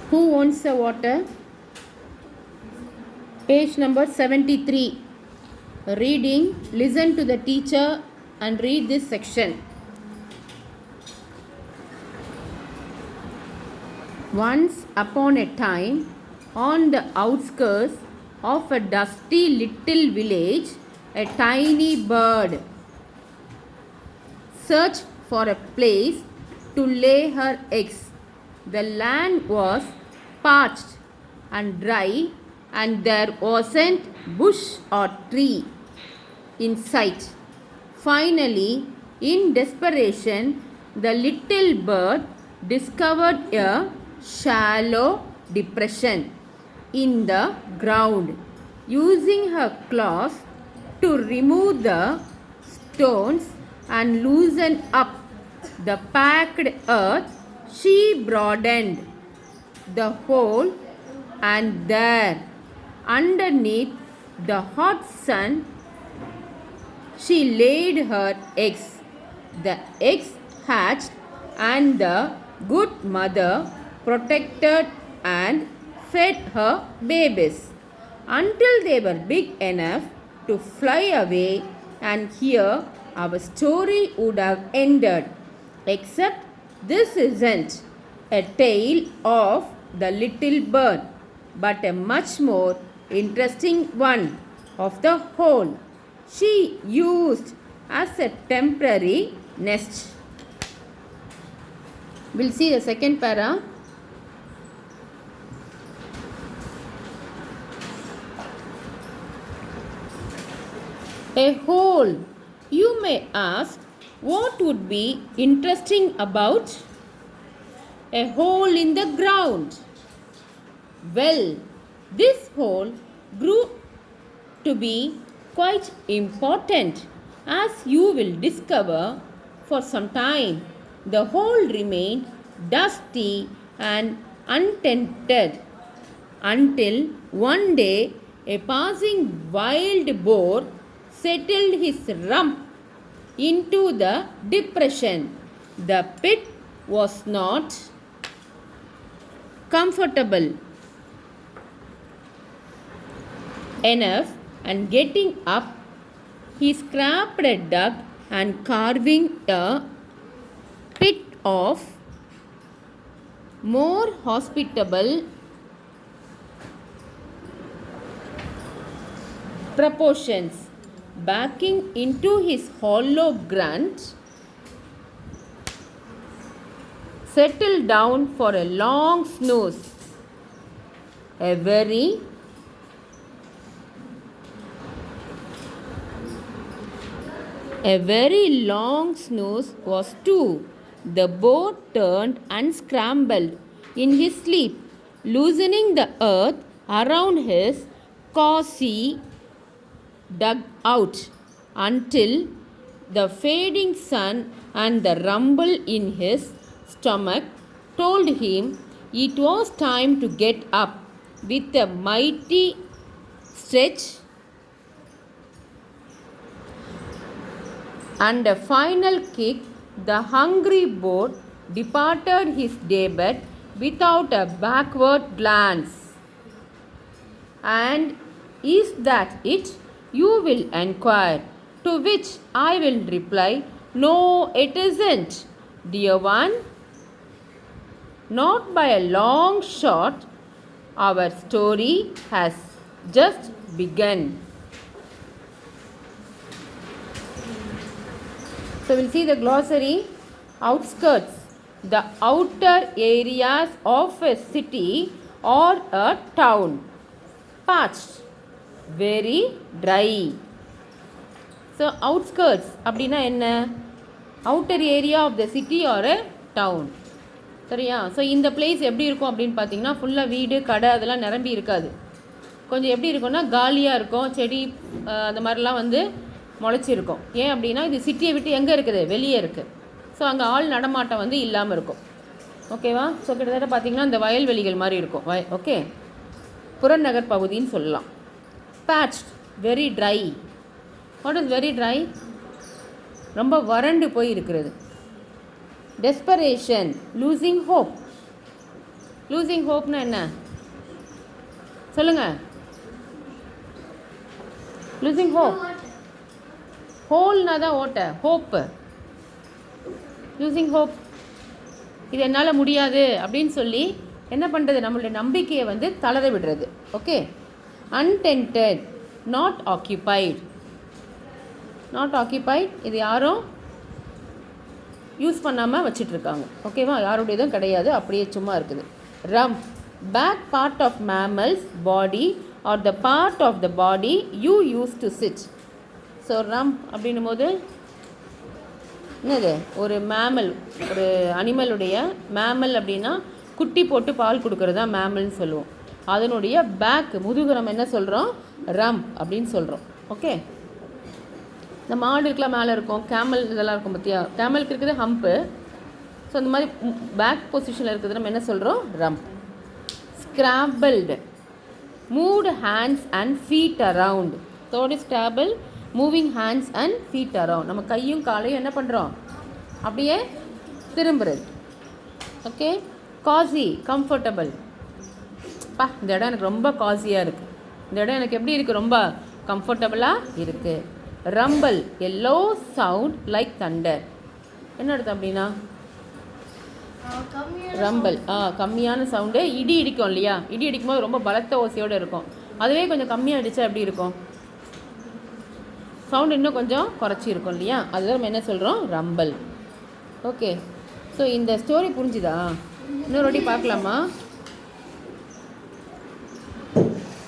Who wants the water? Page number 73. Reading. Listen to the teacher and read this section. Once upon a time, on the outskirts of a dusty little village, a tiny bird searched for a place to lay her eggs. The land was parched and dry, and there wasn't bush or tree in sight. Finally, in desperation, the little bird discovered a shallow depression in the ground. Using her claws to remove the stones and loosen up the packed earth, she broadened the hole, and there, underneath the hot sun, she laid her eggs. The eggs hatched, and the good mother protected and fed her babies until they were big enough to fly away, and here our story would have ended. Except this isn't a tale of the little bird, but a much more interesting one of the hole she used as a temporary nest. We'll see the second para. A hole. You may ask, what would be interesting about a hole in the ground? Well, this hole grew to be quite important, as you will discover. For some time, the hole remained dusty and untended until one day a passing wild boar settled his rump into the depression. The pit was not comfortable enough, and getting up, he scraped a dug and carving a pit of more hospitable proportions. Backing into his hollow grunt, settled down for a long snooze. A very long snooze was too. The boar turned and scrambled in his sleep, loosening the earth around his cozy dugout until the fading sun and the rumble in his stomach told him it was time to get up. With a mighty stretch and a final kick, the hungry boar departed his daybed without a backward glance. And is that it? You will enquire, to which I will reply, no, it isn't, dear one. Not by a long shot. Our story has just begun. So we'll see the glossary. Outskirts, the outer areas of a city or a town. Parched, very dry. So outskirts அப்படின்னா என்ன? Outer area of the city or a town. சரியா? So இந்த place எப்படி இருக்கும் அப்படின்னு பார்த்தீங்கன்னா ஃபுல்லாக வீடு கடை அதெல்லாம் நிரம்பி இருக்காது. கொஞ்சம் எப்படி இருக்கும்னா காலியாக இருக்கும், செடி அந்த மாதிரிலாம் வந்து முளைச்சிருக்கும். ஏன் அப்படின்னா இது சிட்டியை விட்டு எங்கே இருக்குது? வெளியே இருக்குது. ஸோ அங்கே ஆள் நடமாட்டம் வந்து இல்லாமல் இருக்கும். ஓகேவா? ஸோ கிட்டத்தட்ட பார்த்திங்கன்னா இந்த வயல்வெளிகள் மாதிரி இருக்கும். ஓகே, புறநகர் பகுதின்னு சொல்லலாம். patched, very dry. What is very dry? ரொம்ப வறண்டு போய் இருக்கிறது. Desperation, losing hope. லூசிங் ஹோப்னா என்ன சொல்லுங்கள்? லூசிங் ஹோப், ஹோல்னா தான் ஓட்டை, ஹோப்பு. லூசிங் ஹோப், இது என்னால் முடியாது அப்படின்னு சொல்லி என்ன பண்ணுறது, நம்மளுடைய நம்பிக்கையை வந்து தளர விடுறது. Okay. Untenanted, not occupied. Not occupied, இது யாரும் யூஸ் பண்ணாமல் வச்சிட்ருக்காங்க. ஓகேவா, யாருடையதும் கிடையாது, அப்படியே சும்மா இருக்குது. Rump, back part of mammals body are the part of the body you use to sit. So rump அப்படின்னும் போது என்னது, ஒரு மேமல், ஒரு அனிமலுடைய மேமல் அப்படின்னா குட்டி போட்டு பால் கொடுக்கறது தான் மேமல்னு சொல்லுவோம். அதனுடைய பேக், முதுகுரம் என்ன சொல்கிறோம், ரம்ப் அப்படின்னு சொல்கிறோம். ஓகே. இந்த மாடுக்கெலாம் மேலே இருக்கும், கேமல் இதெல்லாம் இருக்கும் பார்த்தியா, கேமலுக்கு இருக்குது ஹம்ப்பு. ஸோ அந்த மாதிரி பேக் பொசிஷனில் இருக்கிறது நம்ம என்ன சொல்கிறோம், rump. Scrambled, moved hands and feet around. Third is scramble, moving hands and feet around. நம்ம கையும் காலையும் என்ன பண்ணுறோம், அப்படியே திரும்புறது. ஓகே. காசி, கம்ஃபர்டபுள். இந்த இடம் எனக்கு ரொம்ப காசியாக இருக்குது, இந்த இடம் எனக்கு எப்படி இருக்குது, ரொம்ப கம்ஃபர்டபுளாக இருக்குது. ரம்பிள், எ லோ சவுண்ட் லைக் தண்டர். என்ன அர்த்தம் அப்படின்னா, ரம்பிள் கம்மியான சவுண்டு. இடி இடிக்கும் இல்லையா, இடி இடிக்கும்போது ரொம்ப பலத்த ஓசையோடு இருக்கும். அதுவே கொஞ்சம் கம்மியாக அடித்தா எப்படி இருக்கும், சவுண்ட் இன்னும் கொஞ்சம் குறைச்சி இருக்கும் இல்லையா, அதுதான் நம்ம என்ன சொல்கிறோம், ரம்பிள். ஓகே. ஸோ இந்த ஸ்டோரி புரிஞ்சுதா? இன்னொரு வாட்டி பார்க்கலாமா?